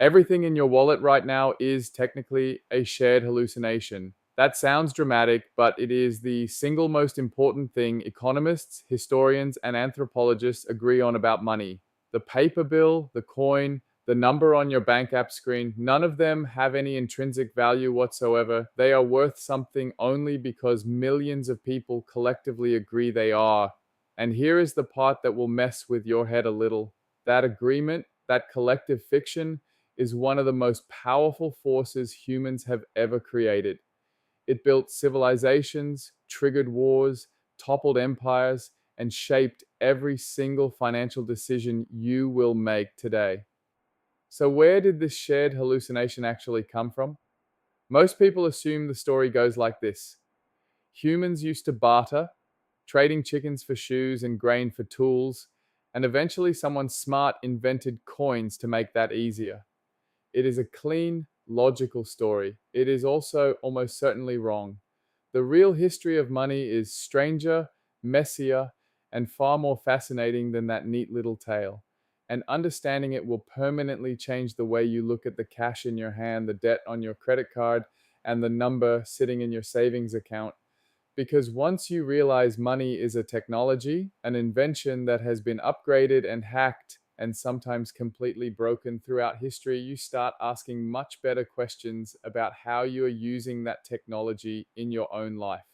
Everything in your wallet right now is technically a shared hallucination. That sounds dramatic, but it is the single most important thing economists, historians, and anthropologists agree on about money. The paper bill, the coin, the number on your bank app screen, none of them have any intrinsic value whatsoever. They are worth something only because millions of people collectively agree they are. And here is the part that will mess with your head a little. That agreement, that collective fiction, is one of the most powerful forces humans have ever created. It built civilizations, triggered wars, toppled empires, and shaped every single financial decision you will make today. So, where did this shared hallucination actually come from? Most people assume the story goes like this: humans used to barter, trading chickens for shoes and grain for tools, and eventually someone smart invented coins to make that easier. It is a clean, logical story. It is also almost certainly wrong. The real history of money is stranger, messier, and far more fascinating than that neat little tale. And understanding it will permanently change the way you look at the cash in your hand, the debt on your credit card, and the number sitting in your savings account. Because once you realize money is a technology, an invention that has been upgraded and hacked and sometimes completely broken throughout history, you start asking much better questions about how you are using that technology in your own life.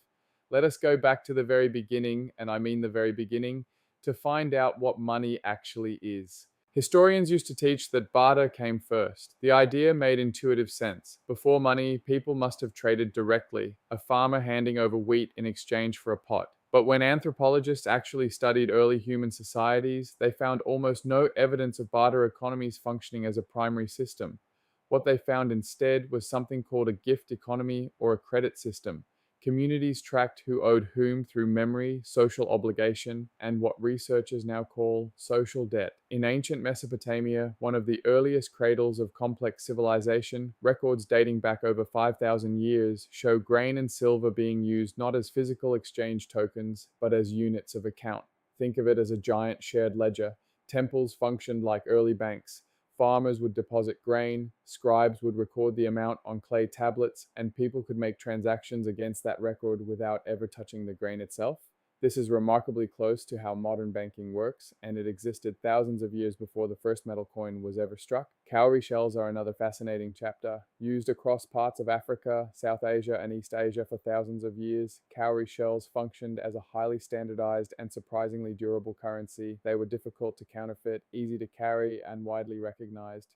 Let us go back to the very beginning, and I mean the very beginning, to find out what money actually is. Historians used to teach that barter came first. The idea made intuitive sense. Before money, people must have traded directly, a farmer handing over wheat in exchange for a pot. But when anthropologists actually studied early human societies, they found almost no evidence of barter economies functioning as a primary system. What they found instead was something called a gift economy or a credit system. Communities tracked who owed whom through memory, social obligation, and what researchers now call social debt. In ancient Mesopotamia, one of the earliest cradles of complex civilization, records dating back over 5,000 years show grain and silver being used not as physical exchange tokens, but as units of account. Think of it as a giant shared ledger. Temples functioned like early banks. Farmers would deposit grain, scribes would record the amount on clay tablets, and people could make transactions against that record without ever touching the grain itself. This is remarkably close to how modern banking works, and it existed thousands of years before the first metal coin was ever struck. Cowrie shells are another fascinating chapter. Used across parts of Africa, South Asia, and East Asia for thousands of years, cowrie shells functioned as a highly standardized and surprisingly durable currency. They were difficult to counterfeit, easy to carry, and widely recognized.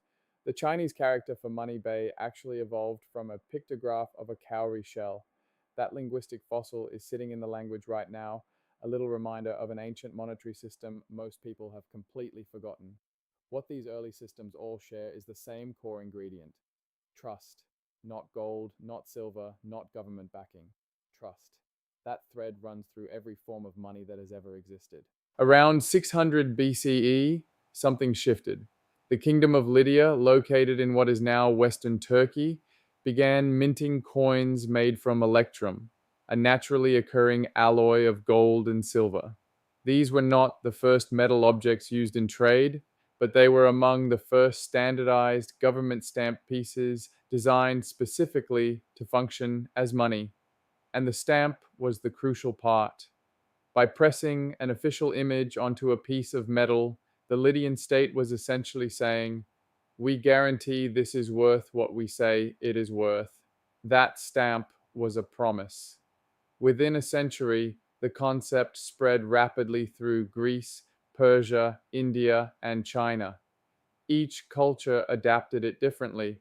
The Chinese character for money bay actually evolved from a pictograph of a cowrie shell. That linguistic fossil is sitting in the language right now, a little reminder of an ancient monetary system most people have completely forgotten. What these early systems all share is the same core ingredient: trust. Not gold, not silver, not government backing. Trust. That thread runs through every form of money that has ever existed. Around 600 BCE, something shifted. The Kingdom of Lydia, located in what is now Western Turkey, began minting coins made from electrum, a naturally occurring alloy of gold and silver. These were not the first metal objects used in trade, but they were among the first standardized government stamped pieces designed specifically to function as money. And the stamp was the crucial part. By pressing an official image onto a piece of metal, the Lydian state was essentially saying, "We guarantee this is worth what we say it is worth." That stamp was a promise. Within a century, the concept spread rapidly through Greece, Persia, India, and China. Each culture adapted it differently.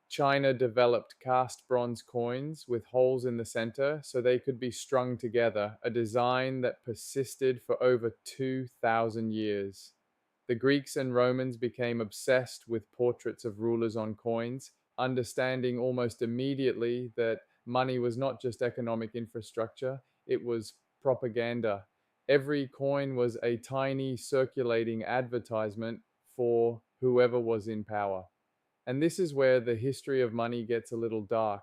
China developed cast bronze coins with holes in the center so they could be strung together, a design that persisted for over 2,000 years. The Greeks and Romans became obsessed with portraits of rulers on coins, understanding almost immediately that money was not just economic infrastructure, it was propaganda. Every coin was a tiny circulating advertisement for whoever was in power. And this is where the history of money gets a little dark.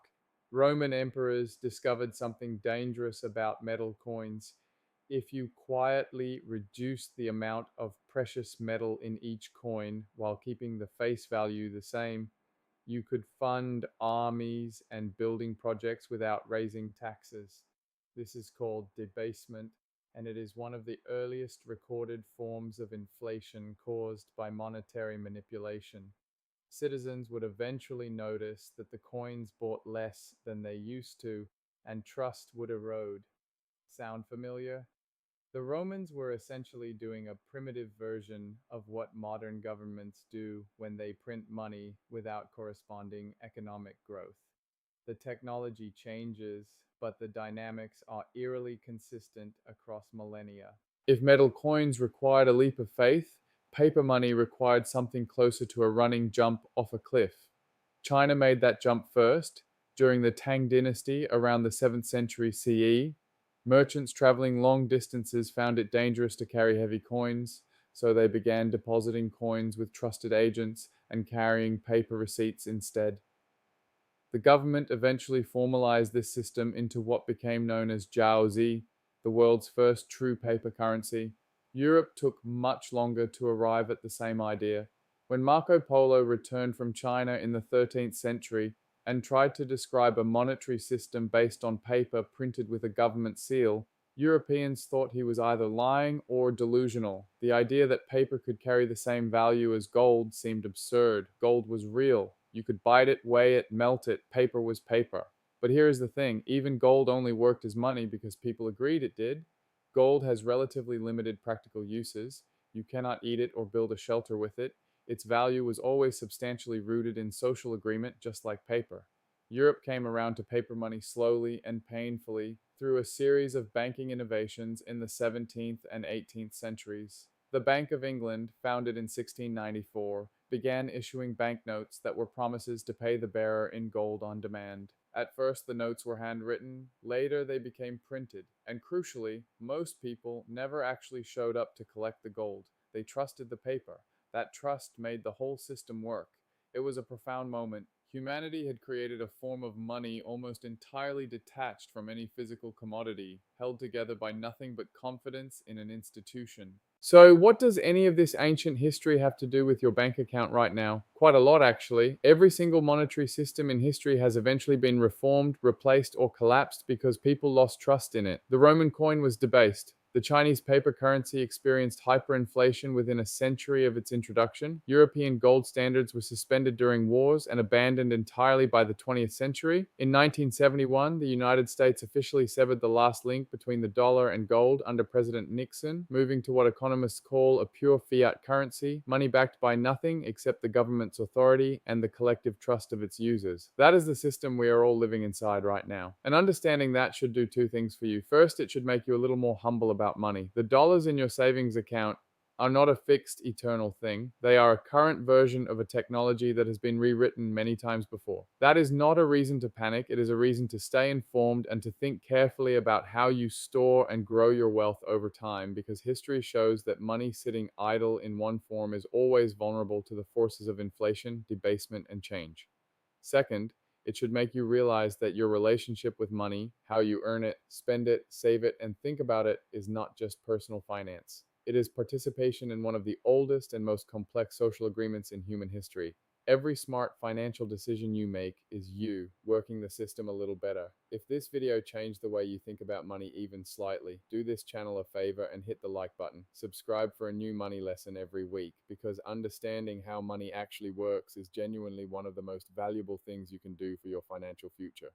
Roman emperors discovered something dangerous about metal coins. If you quietly reduce the amount of precious metal in each coin while keeping the face value the same, you could fund armies and building projects without raising taxes. This is called debasement, and it is one of the earliest recorded forms of inflation caused by monetary manipulation. Citizens would eventually notice that the coins bought less than they used to, and trust would erode. Sound familiar? The Romans were essentially doing a primitive version of what modern governments do when they print money without corresponding economic growth. The technology changes, but the dynamics are eerily consistent across millennia. If metal coins required a leap of faith, paper money required something closer to a running jump off a cliff. China made that jump first. During the Tang dynasty around the 7th century CE, merchants traveling long distances found it dangerous to carry heavy coins, so they began depositing coins with trusted agents and carrying paper receipts instead. The government eventually formalized this system into what became known as jiaozi, the world's first true paper currency. Europe took much longer to arrive at the same idea. When Marco Polo returned from China in the 13th century and tried to describe a monetary system based on paper printed with a government seal, Europeans thought he was either lying or delusional. The idea that paper could carry the same value as gold seemed absurd. Gold was real. You could bite it, weigh it, melt it. Paper was paper. But here is the thing, even gold only worked as money because people agreed it did. Gold has relatively limited practical uses. You cannot eat it or build a shelter with it. Its value was always substantially rooted in social agreement, just like paper. Europe came around to paper money slowly and painfully through a series of banking innovations in the 17th and 18th centuries. The Bank of England, founded in 1694, began issuing banknotes that were promises to pay the bearer in gold on demand. At first, the notes were handwritten, later, they became printed, and crucially, most people never actually showed up to collect the gold. They trusted the paper. That trust made the whole system work. It was a profound moment. Humanity had created a form of money almost entirely detached from any physical commodity, held together by nothing but confidence in an institution. So, what does any of this ancient history have to do with your bank account right now? Quite a lot, actually. Every single monetary system in history has eventually been reformed, replaced, or collapsed because people lost trust in it. The Roman coin was debased. The Chinese paper currency experienced hyperinflation within a century of its introduction. European gold standards were suspended during wars and abandoned entirely by the 20th century. In 1971, the United States officially severed the last link between the dollar and gold under President Nixon, moving to what economists call a pure fiat currency, money backed by nothing except the government's authority and the collective trust of its users. That is the system we are all living inside right now. And understanding that should do two things for you. First, it should make you a little more humble about money. The dollars in your savings account are not a fixed eternal thing. They are a current version of a technology that has been rewritten many times before. That is not a reason to panic. It is a reason to stay informed and to think carefully about how you store and grow your wealth over time, because history shows that money sitting idle in one form is always vulnerable to the forces of inflation, debasement, and change. Second, it should make you realize that your relationship with money, how you earn it, spend it, save it, and think about it, is not just personal finance. It is participation in one of the oldest and most complex social agreements in human history. Every smart financial decision you make is you working the system a little better. If this video changed the way you think about money even slightly, do this channel a favor and hit the like button. Subscribe for a new money lesson every week, because understanding how money actually works is genuinely one of the most valuable things you can do for your financial future.